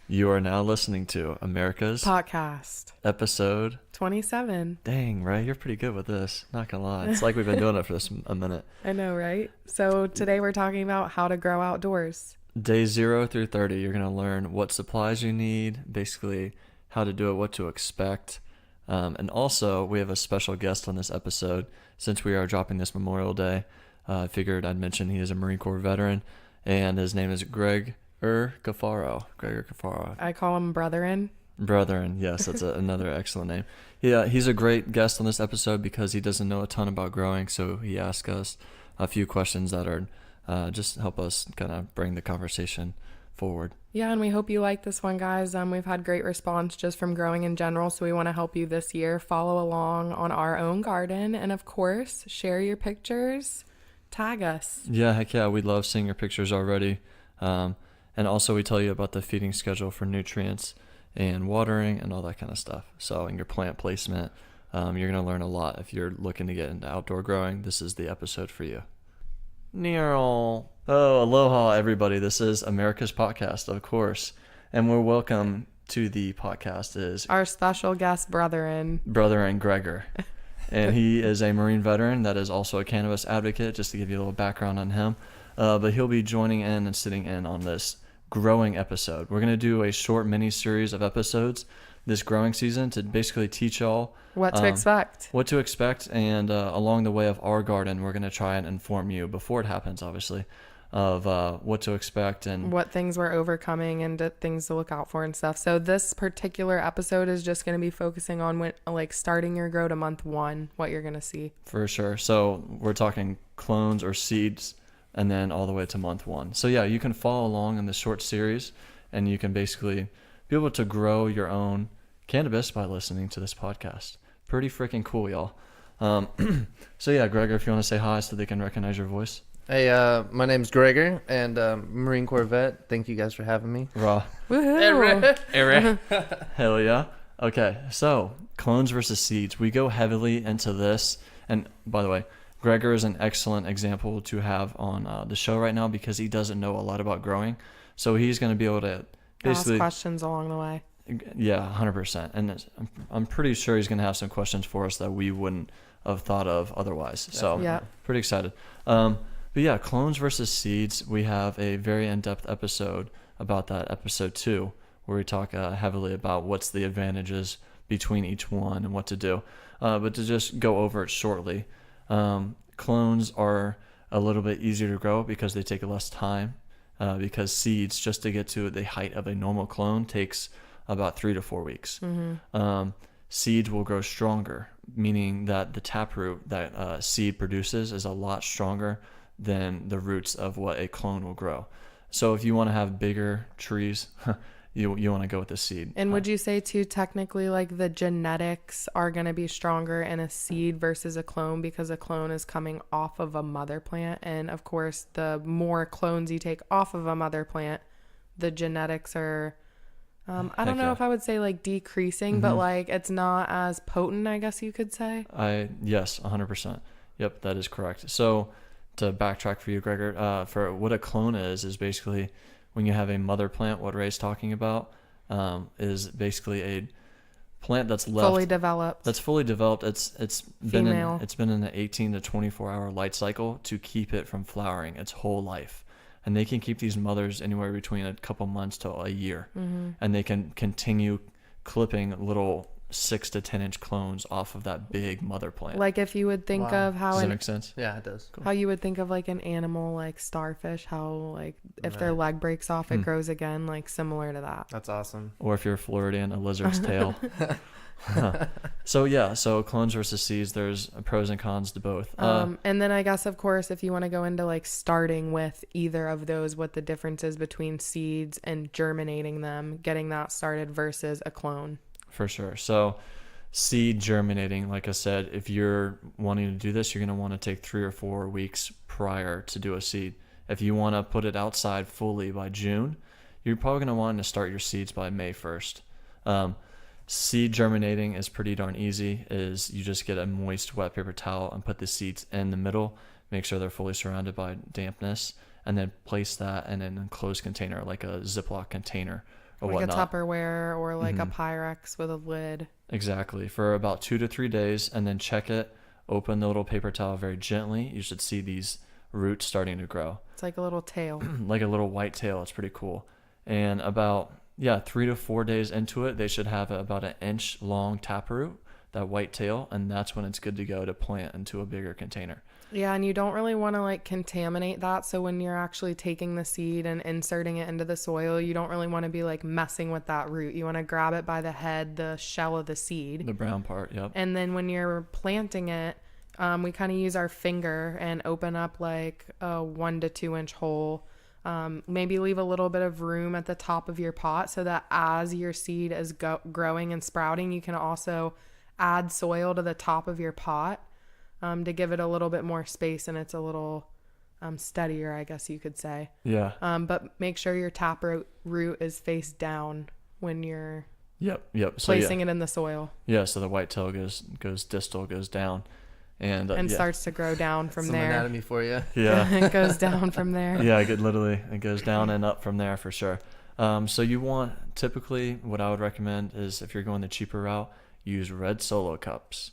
You are now listening to America's Podcast episode 27. Dang, right? You're pretty good with this. Not gonna lie. It's like we've been doing it for a minute. I know, right? So today we're talking about how to grow outdoors. Day 0 through 30, you're gonna learn what supplies you need, basically how to do it, what to expect. And also, we have a special guest on this episode. Since we are dropping this Memorial Day, I figured I'd mention he is a Marine Corps veteran, and his name is Gregor Coffaro. Gregor Coffaro. I call him Brethren. Brethren, yes, that's another excellent name. Yeah, he's a great guest on this episode because he doesn't know a ton about growing, so he asked us a few questions that are just help us kind of bring the conversation forward. Yeah, and we hope you like this one, guys. We've had great response just from growing in general, so we want to help you this year. Follow along on our own garden, and of course, share your pictures. Tag us. Yeah, heck yeah, we love seeing your pictures already. And also we tell you about the feeding schedule for nutrients and watering and all that kind of stuff. So in your plant placement, you're going to learn a lot. If you're looking to get into outdoor growing, this is the episode for you. Nero. Oh, aloha, everybody. This is America's Podcast, of course. And we're welcome to the podcast is Our special guest, Brethren. Gregor. And he is a Marine veteran that is also a cannabis advocate, just to give you a little background on him. But he'll be joining in and sitting in on this growing episode. We're going to do a short mini series of episodes this growing season to basically teach y'all What to expect. And along the way of our garden, we're going to try and inform you before it happens, obviously, of what to expect and what things we're overcoming and things to look out for and stuff. So this particular episode is just going to be focusing on when, like, starting your grow to month 1, what you're going to see. For sure. So we're talking clones or seeds, and then all the way to month 1. So yeah, you can follow along in this short series, and you can basically be able to grow your own cannabis by listening to this podcast. Pretty freaking cool, y'all. So yeah, Gregor, if you want to say hi so they can recognize your voice. Hey, my name's Gregor, and Marine Corps vet. Thank you guys for having me. Raw. Woohoo! Hell yeah. Okay, so clones versus seeds. We go heavily into this, and by the way, Gregor is an excellent example to have on the show right now because he doesn't know a lot about growing. So he's going to be able to basically ask questions along the way. Yeah, 100%. And I'm pretty sure he's going to have some questions for us that we wouldn't have thought of otherwise. So yeah, pretty excited. But yeah, clones versus seeds. We have a very in-depth episode about that, episode 2, where we talk heavily about what's the advantages between each one and what to do. But to just go over it shortly, clones are a little bit easier to grow because they take less time, because seeds, just to get to the height of a normal clone, takes about 3 to 4 weeks. Mm-hmm. Seeds will grow stronger, meaning that the taproot that seed produces is a lot stronger than the roots of what a clone will grow. So if you want to have bigger trees, you want to go with the seed. And would you say too, technically, like, the genetics are going to be stronger in a seed versus a clone because a clone is coming off of a mother plant, and of course the more clones you take off of a mother plant, the genetics are I don't know if I would say like decreasing, but like it's not as potent, I guess you could say. Yes, 100%. Yep, that is correct. So to backtrack for you, Gregor, for what a clone is basically when you have a mother plant. What Ray's talking about is basically a plant that's left fully developed. That's fully developed. It's been in the 18 to 24 hour light cycle to keep it from flowering its whole life. And they can keep these mothers anywhere between a couple months to a year. Mm-hmm. And they can continue clipping little 6 to 10 inch clones off of that big mother plant. Like if you would think of how does that make sense? Yeah, it does. How you would think of like an animal like starfish, how like if their leg breaks off, it grows again, like similar to that. That's awesome. Or if you're Floridian, a lizard's tail. So clones versus seeds, there's pros and cons to both. And then I guess, of course, if you want to go into like starting with either of those, what the difference is between seeds and germinating them, getting that started versus a clone. For sure. So seed germinating, like I said, if you're wanting to do this, you're going to want to take 3 or 4 weeks prior to do a seed. If you want to put it outside fully by June, you're probably going to want to start your seeds by May 1st. Seed germinating is pretty darn easy. Is you just get a moist wet paper towel and put the seeds in the middle, make sure they're fully surrounded by dampness, and then place that in an enclosed container like a Ziploc container or like whatnot. a Tupperware or like a Mhm. Pyrex with a lid. Exactly, for about 2 to 3 days, and then check it. Open the little paper towel very gently. You should see these roots starting to grow, It's like a little tail. like a little white tail. It's pretty cool. And about 3 to 4 days into it, they should have about an inch long taproot, that white tail, and that's when it's good to go to plant into a bigger container. Yeah, and you don't really want to like contaminate that. So when you're actually taking the seed and inserting it into the soil, you don't really want to be like messing with that root. You want to grab it by the head, the shell of the seed. The brown part, yep. And then when you're planting it, we kind of use our finger and open up like a 1 to 2 inch hole. Maybe leave a little bit of room at the top of your pot so that as your seed is growing and sprouting, you can also add soil to the top of your pot to give it a little bit more space, and it's a little steadier, I guess you could say. Yeah. But make sure your taproot root is face down when you're Yep. So placing it in the soil. Yeah, so the white tail goes distal, goes down, and Starts to grow down from Some there. anatomy for you. Yeah. It goes down from there. Yeah, it goes down and up from there for sure. So you want, typically what I would recommend is, if you're going the cheaper route, use red Solo cups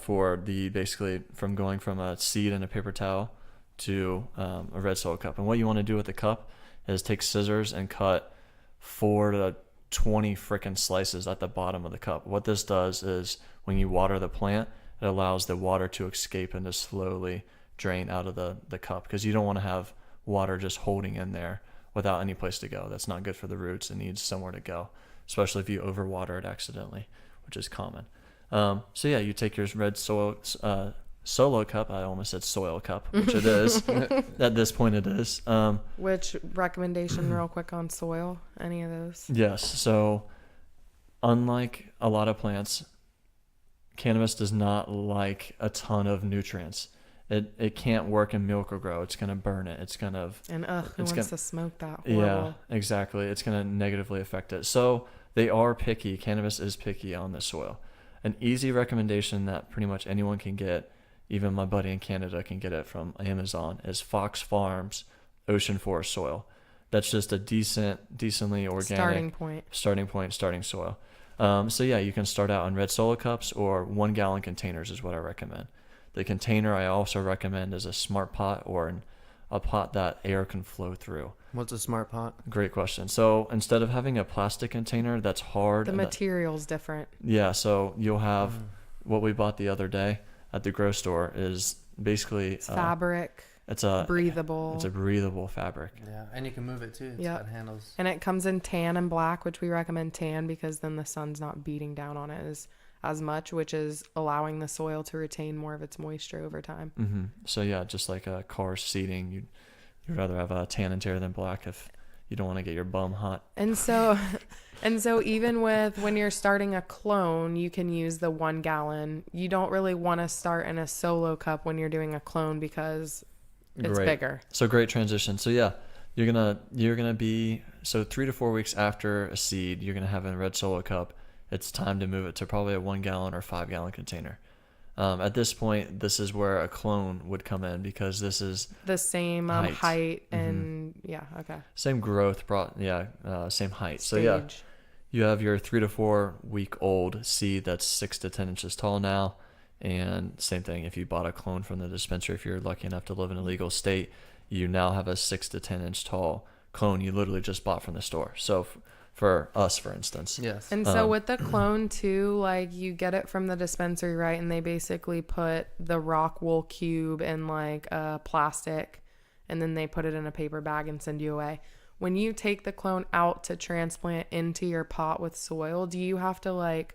for basically from going from a seed in a paper towel to a red Solo cup. And what you want to do with the cup is take scissors and cut 4 to 20 freaking slices at the bottom of the cup. What this does is, when you water the plant, it allows the water to escape and to slowly drain out of the cup, because you don't want to have water just holding in there without any place to go. That's not good for the roots. It needs somewhere to go, especially if you overwater it accidentally, which is common. So yeah, you take your red Solo cup. I almost said soil cup, which it is. At this point it is. Which recommendation real quick on soil? Any of those? Yes. So unlike a lot of plants, cannabis does not like a ton of nutrients. It can't work in Miracle-Gro. It's going to burn it. It's going to... And who it's wants gonna- to smoke that? Horrible. Yeah, exactly. It's going to negatively affect it. So they are picky. Cannabis is picky on the soil. An easy recommendation that pretty much anyone can get, even my buddy in Canada can get it from Amazon, is Fox Farms Ocean Forest soil. That's just a decently organic starting soil. So yeah, you can start out in red Solo cups or 1 gallon containers is what I recommend. The container I also recommend is a smart pot, or a pot that air can flow through. What's a smart pot? Great question. So instead of having a plastic container that's hard, The material's different. yeah, so you'll have what we bought the other day at the grocery store is basically It's fabric. It's a breathable. It's a breathable fabric. Yeah, and you can move it too. It's Yep. got handles. And it comes in tan and black, which we recommend tan because then the sun's not beating down on it as much, which is allowing the soil to retain more of its moisture over time. Mm-hmm. So yeah, just like a car seating, you'd rather have a tan interior than black if you don't want to get your bum hot. And so even with when you're starting a clone, you can use the 1 gallon. You don't really want to start in a Solo cup when you're doing a clone because it's bigger. So great transition. So yeah, you're gonna be 3 to 4 weeks after a seed, you're gonna have a red Solo cup. It's time to move it to probably a 1 gallon or 5 gallon container. At this point, this is where a clone would come in, because this is the same height and same growth, same height. So yeah, stage. you have your 3 to 4 week old seed that's 6 to 10 inches tall now. And same thing, if you bought a clone from the dispensary, if you're lucky enough to live in a legal state, you now have a 6 to 10 inch tall clone you literally just bought from the store. So for us, for instance. Yes. And so with the clone too, like you get it from the dispensary, right? And they basically put the rock wool cube in like a plastic, and then they put it in a paper bag and send you away. When you take the clone out to transplant into your pot with soil, do you have to like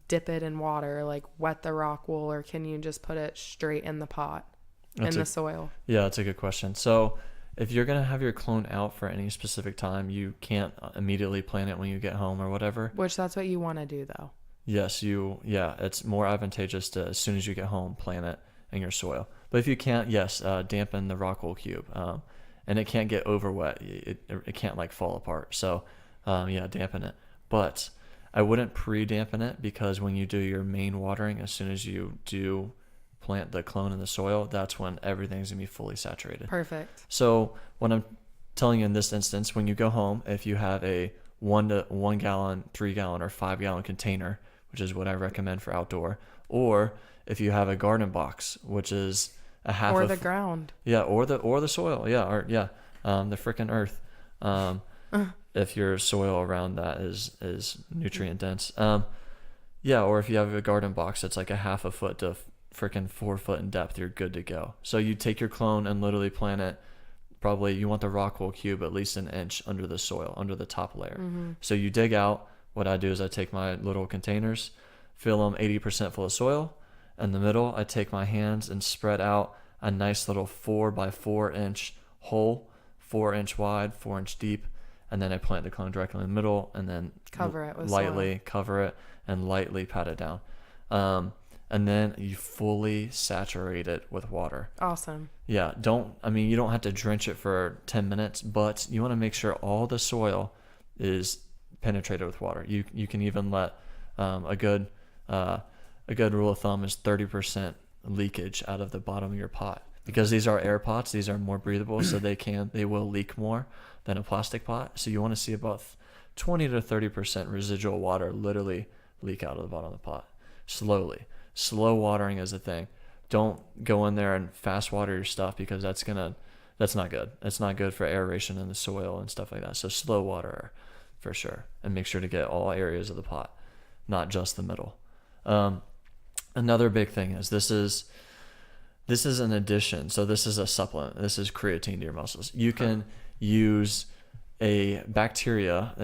dip it in water, like wet the rock wool, or can you just put it straight in the pot in the soil? Yeah, that's a good question. So if you're going to have your clone out for any specific time, you can't immediately plant it when you get home or whatever. Which that's what you want to do though. Yes, it's more advantageous to, as soon as you get home, plant it in your soil. But if you can't, dampen the rock wool cube. And it can't get over wet. It can't like fall apart. So dampen it. But I wouldn't pre-dampen it, because when you do your main watering, as soon as you do plant the clone in the soil, that's when everything's gonna be fully saturated. Perfect. So what I'm telling you in this instance, when you go home, if you have a 1 gallon, 3 gallon, or 5 gallon container, which is what I recommend for outdoor, or if you have a garden box, which is a half or of the ground. yeah, or the soil, the freaking earth. If your soil around that is nutrient dense, or if you have a garden box that's like a half a foot to freaking 4 foot in depth, you're good to go. So you take your clone and literally plant it. Probably you want the rock wool cube at least an inch under the soil, under the top layer. So you dig out. What I do is I take my little containers, fill them 80% full of soil. In the middle, I take my hands and spread out a nice little 4 by 4 inch hole, 4 inch wide, 4 inch deep, and then I plant the clone directly in the middle, and then Cover it with lightly soil. cover it and lightly pat it down, and then you fully saturate it with water. Awesome. Yeah, you don't have to drench it for 10 minutes, but you want to make sure all the soil is penetrated with water. You can even let a good rule of thumb is 30% leakage out of the bottom of your pot, because these are air pots. These are more breathable, so they will leak more than a plastic pot. So you want to see about 20 to 30% residual water literally leak out of the bottom of the pot slowly. Slow watering is the thing. Don't go in there and fast water your stuff, because that's not good. It's not good for aeration in the soil and stuff like that. So slow water for sure, and make sure to get all areas of the pot, not just the middle. Another big thing is this is an addition. So this is a supplement. This is creatine to your muscles. You can use a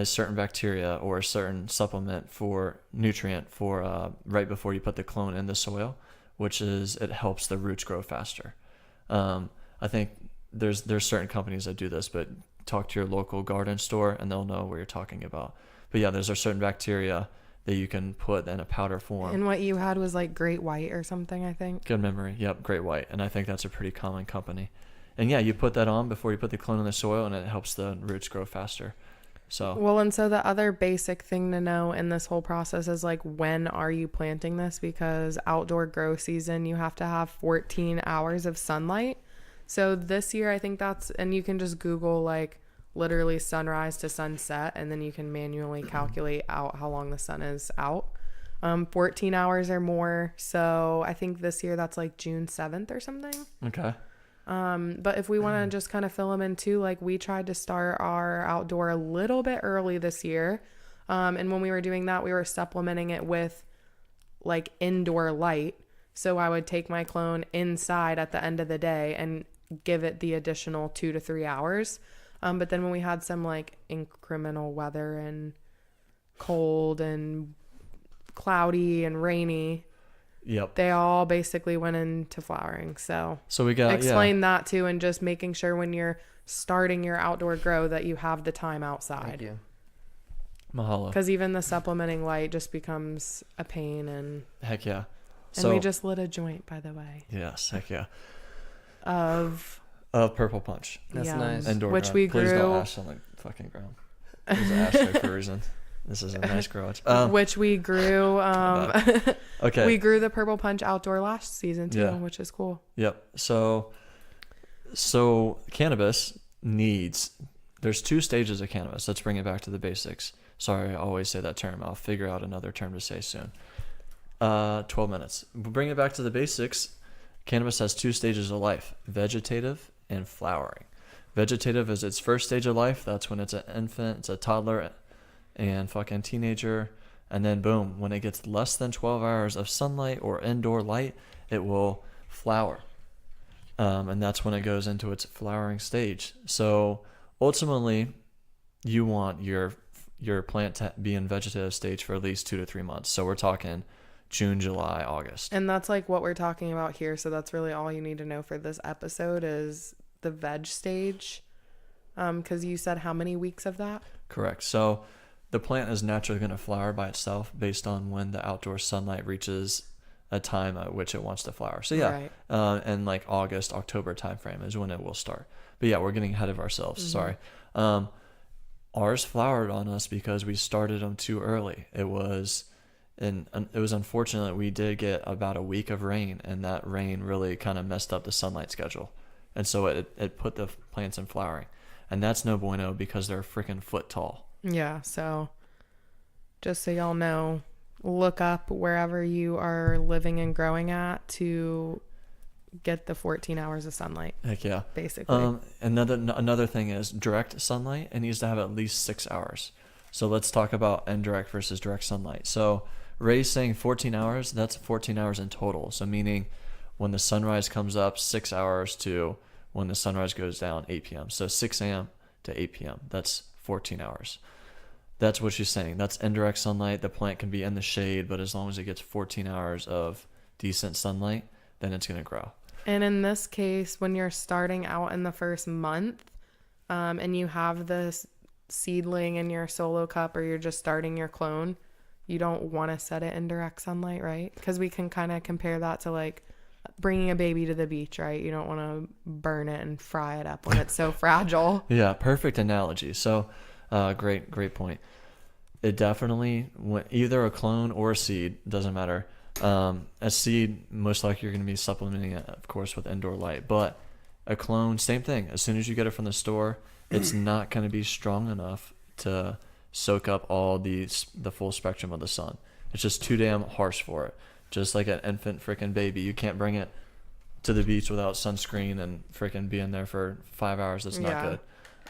certain bacteria or a certain supplement for nutrient for right before you put the clone in the soil, which is it helps the roots grow faster. I think there's certain companies that do this, but talk to your local garden store and they'll know what you're talking about. But yeah, there's a certain bacteria that you can put in a powder form. And what you had was like Great White or something, I think. Good memory. Yep, Great White. And I think that's a pretty common company. And yeah, you put that on before you put the clone in the soil, and it helps the roots grow faster. So Well, and so the other basic thing to know in this whole process is like, when are you planting this? Because outdoor grow season, you have to have 14 hours of sunlight. So this year, I think and you can just Google like literally sunrise to sunset, and then you can manually calculate out how long the sun is out. 14 hours or more. So I think this year that's like June 7th or something. okay. But if we want to just kind of fill them in too, like we tried to start our outdoor a little bit early this year. And when we were doing that, we were supplementing it with like indoor light. So I would take my clone inside at the end of the day and give it the additional 2 to 3 hours. But then when we had some like incremental weather and cold and cloudy and rainy, Yep. they all basically went into flowering. So So we got explain that too, and just making sure when you're starting your outdoor grow that you have the time Thank outside. you. Mahalo. Because even the supplementing light just becomes a pain. And Heck yeah. we just lit a joint, by the way, Yes, heck yeah. of Purple Punch. That's yum, nice. Indoor which ground. we Please grew. don't ash on the fucking ground. There's an ash there for a reason. This is a nice garage. Which we grew. Okay. We grew the Purple Punch outdoor last season too, Yeah. which is cool. Yep. So cannabis there's 2 stages of cannabis. Let's bring it back to the basics. Sorry, I always say that term. I'll figure out another term to say soon. 12 minutes. We'll bring it back to the basics. Cannabis has 2 stages of life: vegetative and flowering. Vegetative is its first stage of life. That's when it's an infant, it's a toddler, and fucking teenager. And then boom, when it gets less than 12 hours of sunlight or indoor light, it will flower. And that's when it goes into its flowering stage. So ultimately, you want your plant to be in vegetative stage for at least 2 to 3 months. So we're talking June, July, August. And that's like what we're talking about here. So that's really all you need to know for this episode is the veg stage. Because you said how many weeks of that? Correct. So the plant is naturally going to flower by itself based on when the outdoor sunlight reaches a time at which it wants to flower. So yeah, Right. and like August, October timeframe is when it will start. But yeah, we're getting ahead of ourselves. Sorry. Ours flowered on us because we started them too early. It was unfortunate that we did get about a week of rain, and that rain really kind of messed up the sunlight schedule. And so it put the plants in flowering. and that's no bueno because they're a freaking foot tall. Yeah, so just so y'all know, look up wherever you are living and growing at to get the 14 hours of sunlight. Heck yeah. Basically. Another thing is direct sunlight. It needs to have at least 6 hours. So let's talk about indirect versus direct sunlight. So Ray's saying 14 hours. That's 14 hours in total. So meaning when the sunrise comes up, 6 hours to when the sunrise goes down, 8 p.m. So 6 a.m. to 8 p.m. That's 14 hours. That's what she's saying. That's indirect sunlight. The plant can be in the shade, but as long as it gets 14 hours of decent sunlight, then it's going to grow. And in this case, when you're starting out in the first month, and you have this seedling in your solo cup or you're just starting your clone, you don't want to set it in direct sunlight, right? Because we can kind of compare that to like bringing a baby to the beach, right? You don't want to burn it and fry it up when it's so fragile. Yeah, perfect analogy. So great point. It definitely, either a clone or a seed, doesn't matter. A seed, most likely you're going to be supplementing it, of course, with indoor light. But a clone, same thing. As soon as you get it from the store, it's not going to be strong enough to soak up all the full spectrum of the sun. It's just too damn harsh for it. Just like an infant freaking baby, you can't bring it to the beach without sunscreen and freaking being there for 5 hours. That's not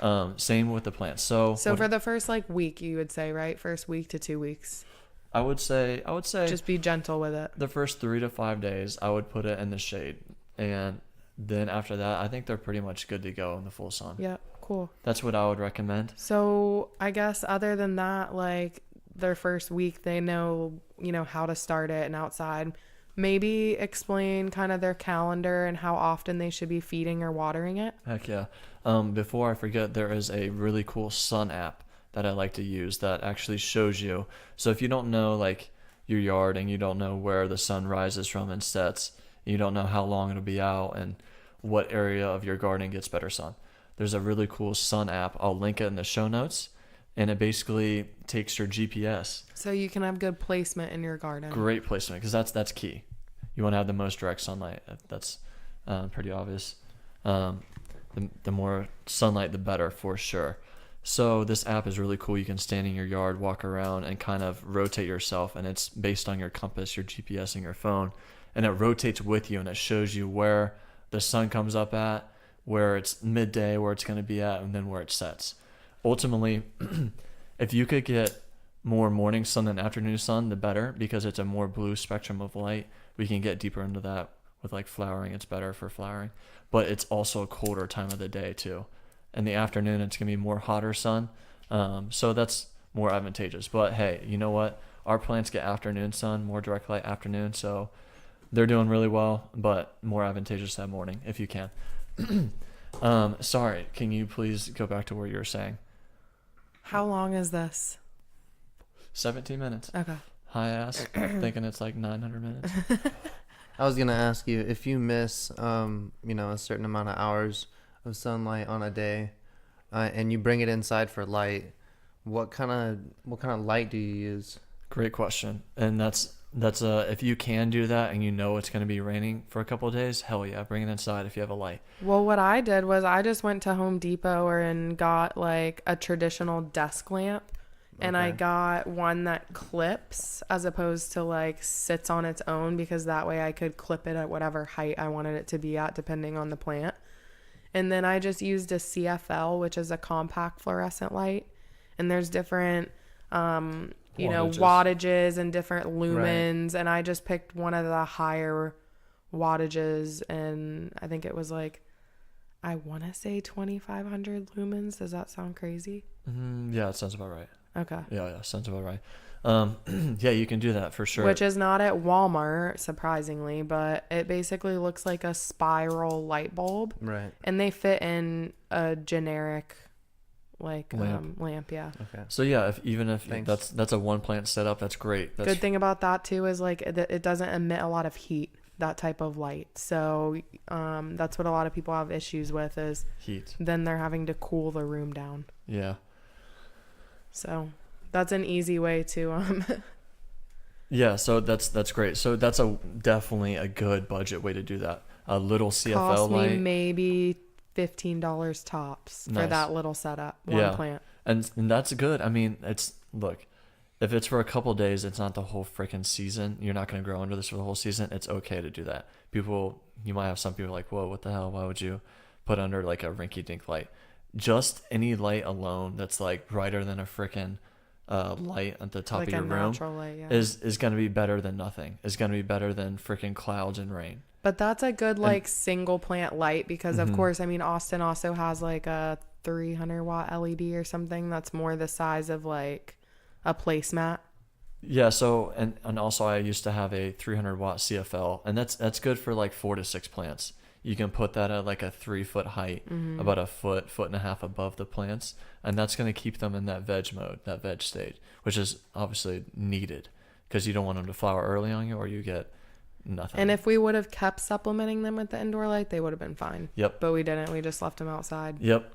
good. Same with the plants. So for the first like week, you would say, right? First week to 2 weeks. I would say just be gentle with it. The first 3 to 5 days, I would put it in the shade, and then after that, I think they're pretty much good to go in the full sun. Yeah, cool. That's what I would recommend. So I guess other than that, like their first week, they know, how to start it and outside. Maybe explain kind of their calendar and how often they should be feeding or watering it. Heck yeah. Before I forget, there is a really cool sun app that I like to use that actually shows you. So if you don't know like your yard and you don't know where the sun rises from and sets, you don't know how long it'll be out and what area of your garden gets better sun, there's a really cool sun app. I'll link it in the show notes, and it basically takes your GPS. So you can have good placement in your garden. Great placement, because that's key. You want to have the most direct sunlight. That's pretty obvious. The more sunlight, the better for sure. So this app is really cool. You can stand in your yard, walk around, and kind of rotate yourself. And it's based on your compass, your GPS, and your phone. And it rotates with you, and it shows you where the sun comes up at, where it's midday, where it's going to be at, and then where it sets. Ultimately, if you could get more morning sun than afternoon sun, the better, because it's a more blue spectrum of light. We can get deeper into that with like flowering. It's better for flowering. But it's also a colder time of the day, too. In the afternoon, it's going to be more hotter sun. So that's more advantageous. But hey, you know what? Our plants get afternoon sun, more direct light afternoon. So they're doing really well, but more advantageous that morning if you can. Sorry, can you please go back to where you were saying? How long is this? 17 minutes. Okay. High ass, thinking it's like 900 minutes. I was going to ask you, if you miss, a certain amount of hours of sunlight on a day, and you bring it inside for light, what kind of light do you use? Great question. And that's if you can do that and you know it's going to be raining for a couple of days, hell yeah, bring it inside if you have a light. Well, what I did was I just went to Home Depot and got like a traditional desk lamp. And I got one that clips as opposed to like sits on its own, because that way I could clip it at whatever height I wanted it to be at depending on the plant. And then I just used a CFL, which is a compact fluorescent light. And there's different, wattages and different lumens. Right. And I just picked one of the higher wattages. And I think it was like, I want to say 2,500 lumens. Does that sound crazy? Yeah, it sounds about right. Okay. Yeah, sounds about right. Yeah, you can do that for sure. Which is not at Walmart, surprisingly, but it basically looks like a spiral light bulb. Right. And they fit in a generic lamp, yeah. Okay. So yeah, if that's a one plant setup, that's great. Good thing about that too is like it doesn't emit a lot of heat, that type of light. So that's what a lot of people have issues with is heat. Then they're having to cool the room down. Yeah. So that's an easy way to Yeah, so that's great. So that's definitely a good budget way to do that. A little CFL cost light. me maybe $15 tops for Nice. that little setup, one Yeah. plant. And that's good. I mean, look, if it's for a couple of days, it's not the whole freaking season. You're not going to grow under this for the whole season. It's okay to do that. You might have some people like, whoa, what the hell? Why would you put under like a rinky-dink light? Just any light alone that's like brighter than a freaking light at the top Like of your a room natural light, yeah. is going to be better than nothing. Is going to be better than freaking clouds and rain. But that's a good like single plant light because of Mhm. course, I mean, Austin also has like a 300 watt LED or something that's more the size of like a placemat. Yeah, so and also I used to have a 300 watt CFL, and that's good for like 4 to 6 plants. You can put that at like a 3-foot height, about a foot and a half above the plants, and that's going to keep them in that veg mode, that veg stage, which is obviously needed because you don't want them to flower early on you or you get nothing. And if we would have kept supplementing them with the indoor light, they would have been fine. Yep. But we didn't. We just left them outside. Yep.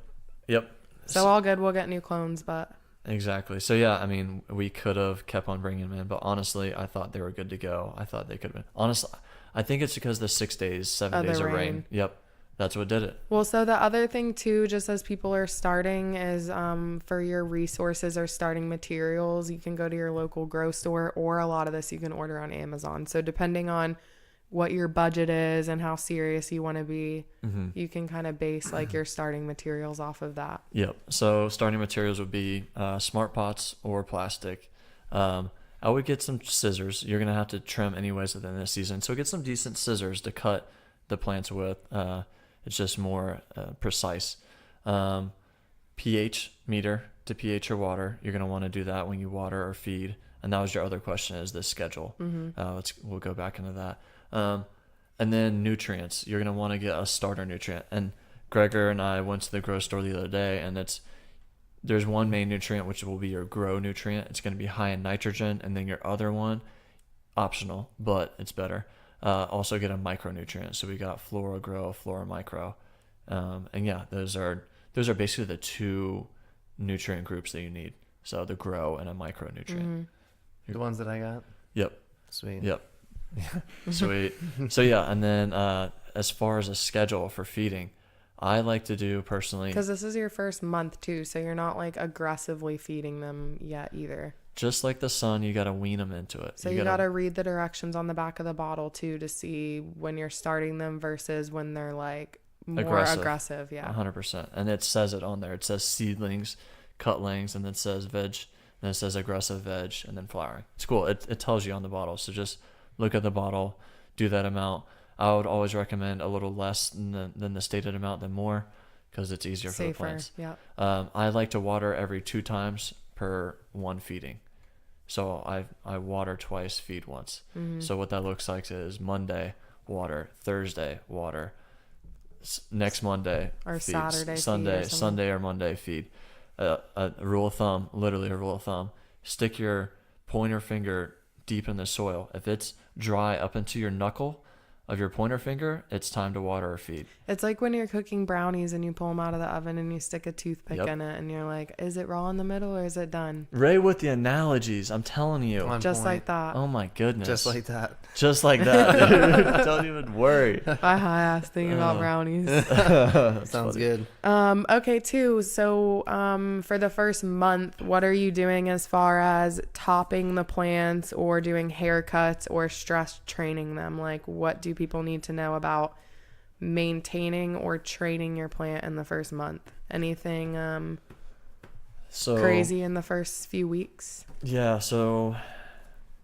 So all good. We'll get new clones, but Exactly. So yeah, I mean, we could have kept on bringing them in, but honestly, I thought they were good to go. I thought they could have been. Honestly, I think it's because the 6 days, 7 Of the days of rain. rain. Yep. That's what did it. well, so the other thing too, just as people are starting, is for your resources or starting materials, you can go to your local grow store, or a lot of this you can order on Amazon. So depending on what your budget is and how serious you want to be, you can kind of base like your starting materials off of that. Yep. So starting materials would be smart pots or plastic. I would get some scissors. You're gonna have to trim anyways within this season, so get some decent scissors to cut the plants with. It's just more precise. pH meter to pH your water. You're gonna want to do that when you water or feed. And that was your other question: is the schedule? We'll go back into that. And then nutrients. You're gonna want to get a starter nutrient. And Gregor and I went to the grow store the other day, and there's one main nutrient which will be your grow nutrient. It's going to be high in nitrogen, and then your other one, optional, but it's better. Also get a micronutrient. So we got Flora Grow, Flora Micro, and yeah, those are basically the 2 nutrient groups that you need. So the grow and a micronutrient. The ones that I got. Yep. Sweet. Yep. Sweet. So yeah, and then as far as a schedule for feeding, I like to do personally, Because this is your first month too, so you're not like aggressively feeding them yet either. just like the sun, you got to wean them into it. So you got to read the directions on the back of the bottle too to see when you're starting them versus when they're like more aggressive. Yeah. 100%. And it says it on there. It says seedlings, cutlings, and then it says veg, and it says aggressive veg, and then flowering. It's cool. It tells you on the bottle. So just look at the bottle, do that amount. I would always recommend a little less than the stated amount than more, because it's easier for the Safer. plants. Yeah. I like to water every 2 times per 1 feeding. So I water twice, feed once. So what that looks like is Monday, water, Thursday, water, next Monday, Or feed, Saturday, feed Sunday, or something. Sunday or Monday, feed. A rule of thumb, literally a rule of thumb, stick your pointer finger deep in the soil. If it's dry up into your knuckle of your pointer finger, it's time to water or feed. It's like when you're cooking brownies and you pull them out of the oven and you stick a toothpick Yep. in it and you're like, is it raw in the middle or is it done? Ray with the analogies, I'm telling you. On Just point. like that. Oh my goodness. Just like that. Just like that. Dude. Don't even worry. I high ass thinking about brownies. Sounds funny. good. Okay, too. So, for the first month, what are you doing as far as topping the plants or doing haircuts or stress training them? Like, what do people need to know about maintaining or training your plant in the first month? Anything So crazy in the first few weeks? Yeah, so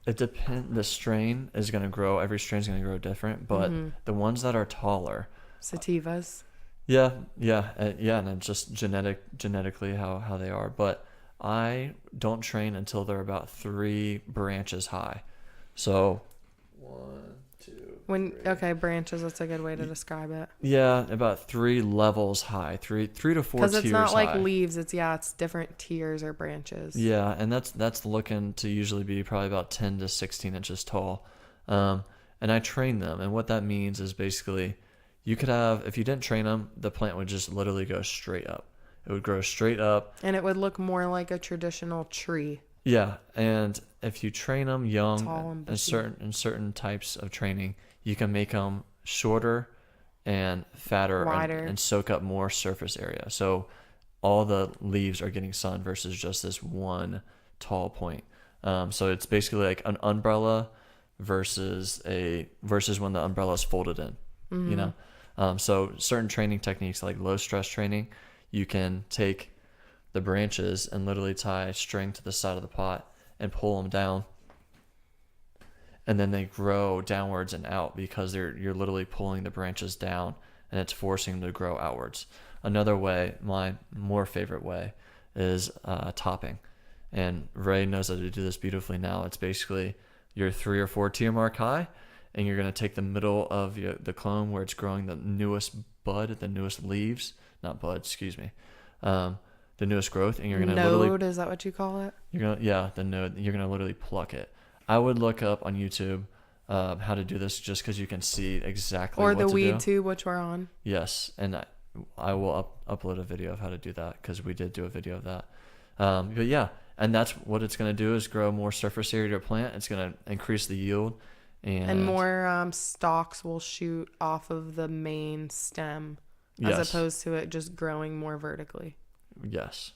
it depends. The strain is going to grow. Every strain is going to grow different, but the ones that are taller, Sativas. yeah, and it's just genetically how they are. But I don't train until they're about 3 branches high. So 1, 2. Okay, branches. That's a good way to describe it. Yeah, about 3 levels high, 3 to 4 Because tiers it's not like high. leaves. It's different tiers or branches. Yeah, and that's looking to usually be probably about 10 to 16 inches tall. And I train them, and what that means is basically you could have, if you didn't train them, the plant would just literally go straight up. It would grow straight up. And it would look more like a traditional tree. Yeah, and if you train them young Tall and in certain types of training, you can make them shorter and fatter Wider. and soak up more surface area. So all the leaves are getting sun versus just this one tall point. So it's basically like an umbrella versus when the umbrella is folded in, you know? So certain training techniques like low stress training, you can take the branches and literally tie a string to the side of the pot and pull them down. And then they grow downwards and out because you're literally pulling the branches down and it's forcing them to grow outwards. Another way, my more favorite way, is topping. And Ray knows how to do this beautifully now. It's basically your 3 or 4 tier mark high, and you're going to take the middle of the clone where it's growing the newest bud, the newest leaves, not bud, excuse me, the newest growth, and you're going to Node, is that what you call it? The node. You're going to literally pluck it. I would look up on YouTube how to do this just because you can see exactly what to do. Or the weed tube, which we're on. Yes, and I will upload a video of how to do that because we did do a video of that. But yeah, and that's what it's going to do is grow more surface area to your plant. It's going to increase the yield. And more stalks will shoot off of the main stem as opposed to it just growing more vertically. Yes.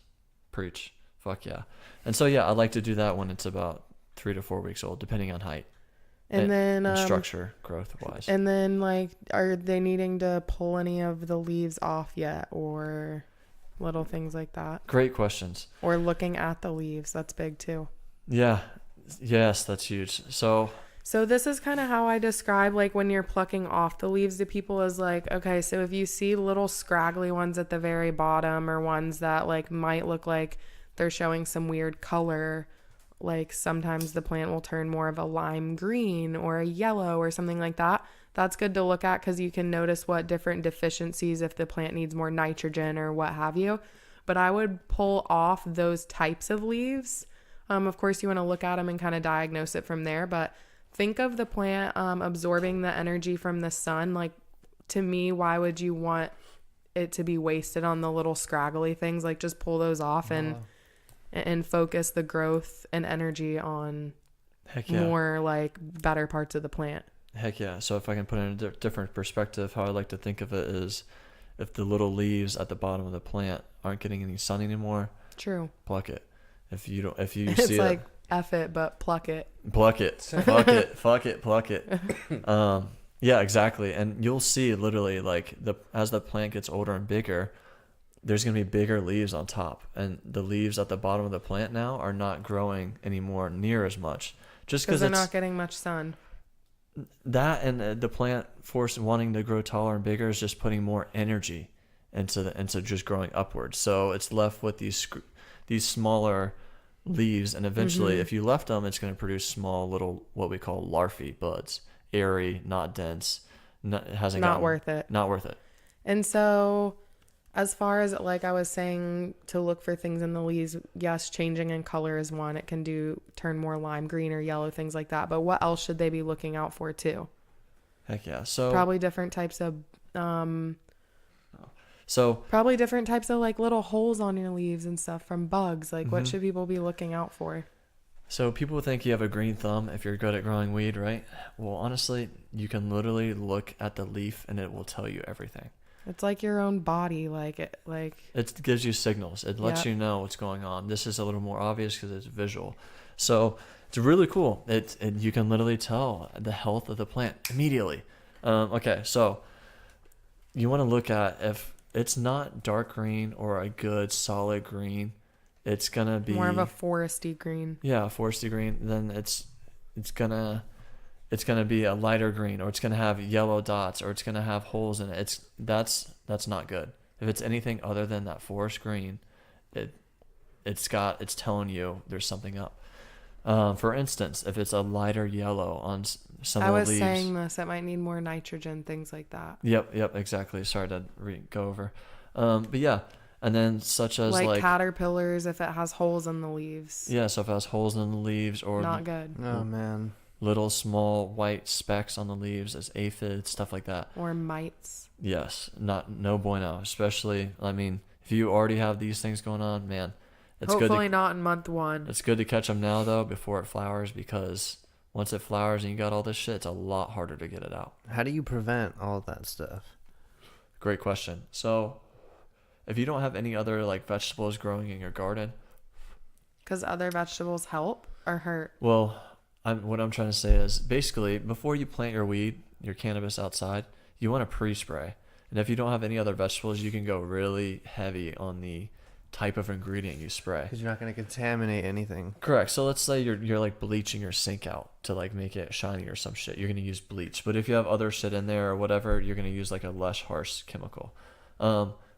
Preach. Fuck yeah. And so, yeah, I like to do that when it's about 3 to 4 weeks old, depending on height. And structure, growth wise. And then, like, are they needing to pull any of the leaves off yet, or little things like that? Great questions. Or looking at the leaves, that's big too. Yeah. Yes, that's huge. So this is kind of how I describe, like, when you're plucking off the leaves to people is like, okay, so if you see little scraggly ones at the very bottom or ones that, like, might look like they're showing some weird color, like sometimes the plant will turn more of a lime green or a yellow or something like that. That's good to look at because you can notice what different deficiencies, if the plant needs more nitrogen or what have you. But I would pull off those types of leaves. Of course, you want to look at them and kind of diagnose it from there. But think of the plant absorbing the energy from the sun. Like, to me, why would you want it to be wasted on the little scraggly things? Like, just pull those off and focus the growth and energy on more, like, better parts of the plant. Heck yeah. So if I can put in a different perspective, how I like to think of it is if the little leaves at the bottom of the plant aren't getting any sun anymore, true, pluck it. If you it's see like F it, but pluck it. Pluck it. Fuck it. Fuck it. Pluck it. Yeah, exactly. And you'll see literally, like, as the plant gets older and bigger, there's going to be bigger leaves on top. And the leaves at the bottom of the plant now are not growing anymore near as much. Just because they're not getting much sun. That and the plant wanting to grow taller and bigger is just putting more energy into just growing upwards. So it's left with these smaller leaves, and eventually if you left them, it's going to produce small little, what we call larvae buds, airy, not dense, not worth it. And so as far as, like I was saying, to look for things in the leaves, yes, changing in color is one. It can turn more lime green or yellow, things like that. But what else should they be looking out for too? Heck yeah. So probably different types of like little holes on your leaves and stuff from bugs. Like, what should people be looking out for? So people think you have a green thumb if you're good at growing weed, right? Well, honestly, you can literally look at the leaf and it will tell you everything. It's like your own body. It gives you signals. It lets you know what's going on. This is a little more obvious because it's visual. So it's really cool. You can literally tell the health of the plant immediately. Okay, so you want to look at if it's not dark green or a good solid green, it's gonna be more of a foresty green. Yeah, foresty green. Then it's gonna be a lighter green, or it's gonna have yellow dots, or it's gonna have holes in it. That's not good. If it's anything other than that forest green, it's telling you there's something up. For instance, if it's a lighter yellow on some of the leaves. I was saying this, it might need more nitrogen, things like that. Yep, exactly. Sorry to go over. But yeah, and then such as like caterpillars, if it has holes in the leaves. Yeah, so if it has holes in the leaves, or not good. Oh man. Little small white specks on the leaves as aphids, stuff like that. Or mites. Yes, no bueno. Especially, I mean, if you already have these things going on, man, it's hopefully not in month 1. It's good to catch them now though, before it flowers, because once it flowers and you got all this shit, it's a lot harder to get it out. How do you prevent all of that stuff? Great question. So, if you don't have any other like vegetables growing in your garden, Because other vegetables help or hurt. well, what I'm trying to say is basically before you plant your weed, your cannabis outside, you want to pre-spray. And if you don't have any other vegetables, you can go really heavy on the type of ingredient you spray. Because you're not going to contaminate anything. Correct. So let's say you're like bleaching your sink out to like make it shiny or some shit. You're gonna use bleach. But if you have other shit in there or whatever, you're gonna use like a less harsh chemical.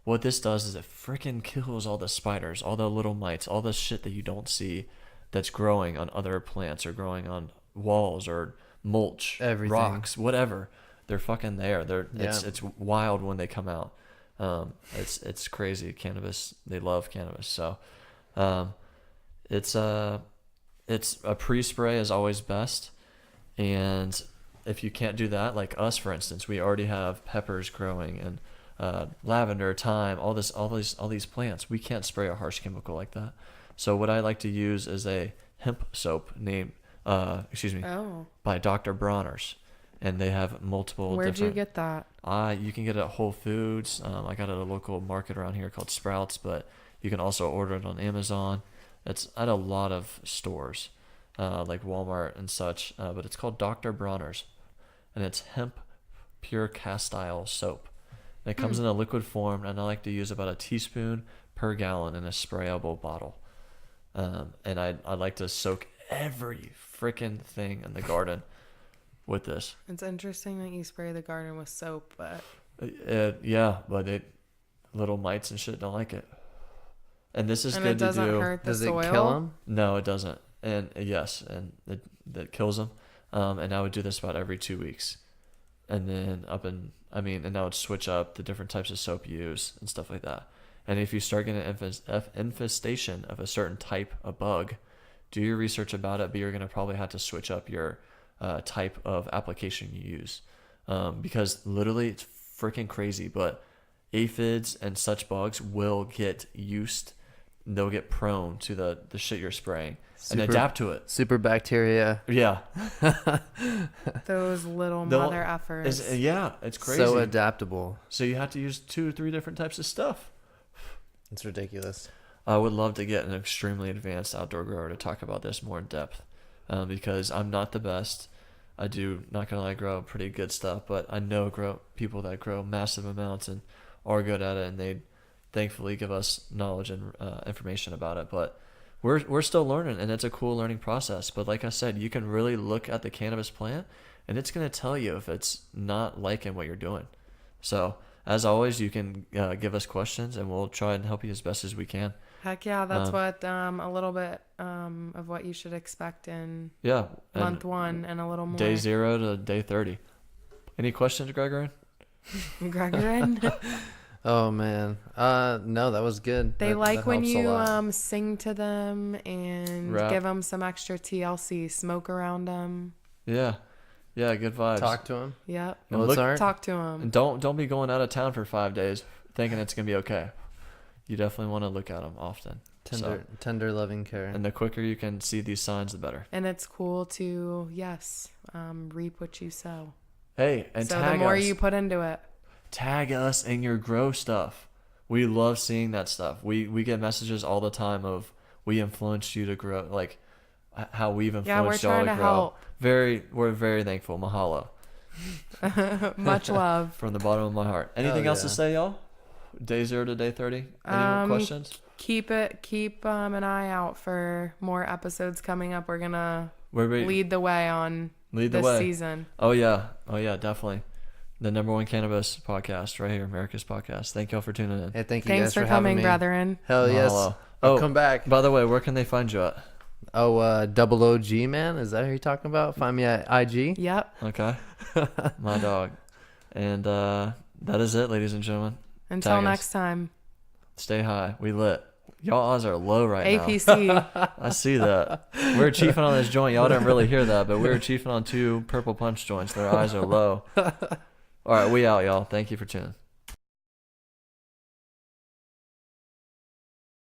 What this does is it freaking kills all the spiders, all the little mites, all the shit that you don't see that's growing on other plants or growing on walls or mulch, Everything. rocks, whatever. They're fucking there. Yeah. It's wild when they come out. It's crazy. Cannabis, they love cannabis. So, it's a pre-spray is always best. And if you can't do that, like us, for instance, we already have peppers growing and lavender, thyme, all these plants. We can't spray a harsh chemical like that. So what I like to use is a hemp soap named, by Dr. Bronner's. And they have multiple Where'd different... you get that? You can get it at Whole Foods. I got it at a local market around here called Sprouts, but you can also order it on Amazon. It's at a lot of stores, like Walmart and such, but it's called Dr. Bronner's, and it's hemp pure castile soap. And it comes in a liquid form, and I like to use about a teaspoon per gallon in a sprayable bottle. And I like to soak every freaking thing in the garden with this. It's interesting that you spray the garden with soap, but Yeah, but little mites and shit don't like it. And this is and good it doesn't to do. hurt the Does soil. it kill them? No, it doesn't. And yes, and that kills them. And I would do this about every 2 weeks. And then and I would switch up the different types of soap you use and stuff like that. And if you start getting an infestation of a certain type of bug, do your research about it, but you're going to probably have to switch up your type of application you use. Because literally it's freaking crazy, but aphids and such bugs will get used. They'll get prone to the shit you're spraying and adapt to it. Super bacteria. Yeah. Those little They'll- mother effers. It's crazy. So adaptable. So you have to use 2 or 3 different types of stuff. It's ridiculous. I would love to get an extremely advanced outdoor grower to talk about this more in depth, because I'm not the best. I do, not gonna lie, grow pretty good stuff, but I know people that grow massive amounts and are good at it, and they thankfully give us knowledge and information about it. But we're still learning, and it's a cool learning process. But like I said, you can really look at the cannabis plant, and it's gonna tell you if it's not liking what you're doing. So as always, you can give us questions, and we'll try and help you as best as we can. Heck yeah, that's what a little bit of what you should expect in Yeah. and month 1 and a little more. Day 0 to day 30. Any questions, Gregor? Gregor. Oh man. No, that was good. They That like when helps a you lot. sing to them and Rap. give them some extra TLC, smoke around them. Yeah. Yeah, good vibes. Talk to him. Yep. And look- Mozart. Talk to them. And don't be going out of town for 5 days thinking it's going to be okay. You definitely want to look at them often. Tender loving care. And the quicker you can see these signs, the better. And it's cool to, reap what you sow. Hey, and So tag the more us. you put into it. Tag us in your grow stuff. We love seeing that stuff. We get messages all the time of we influenced you to grow, like how we've influenced Yeah, we're y'all trying to to grow. help. We're very thankful. Mahalo Much love. from the bottom of my heart. Anything else to yeah. say, y'all? Day 0 to day 30. Any more questions? Keep an eye out for more episodes coming up. We're gonna Lead lead the way on this way. season. Oh yeah, definitely. The #1 cannabis podcast right here, America's podcast. Thank y'all for tuning in. Hey, thank you Thanks guys for having coming, me. brethren. Hell yes. Mahalo. I'll Oh, come back. by the way, where can they find you at? Double OG man. Is that who you're talking about? Find me at IG. Yep. Okay, my dog. And that is it, ladies and gentlemen. Until Tag us. next time. Stay high. We lit. Y'all odds are low right now. APC. I see that. We're chiefing on this joint. Y'all didn't really hear that, but we were chiefing on 2 purple punch joints. Their eyes are low. All right, we out, y'all. Thank you for tuning.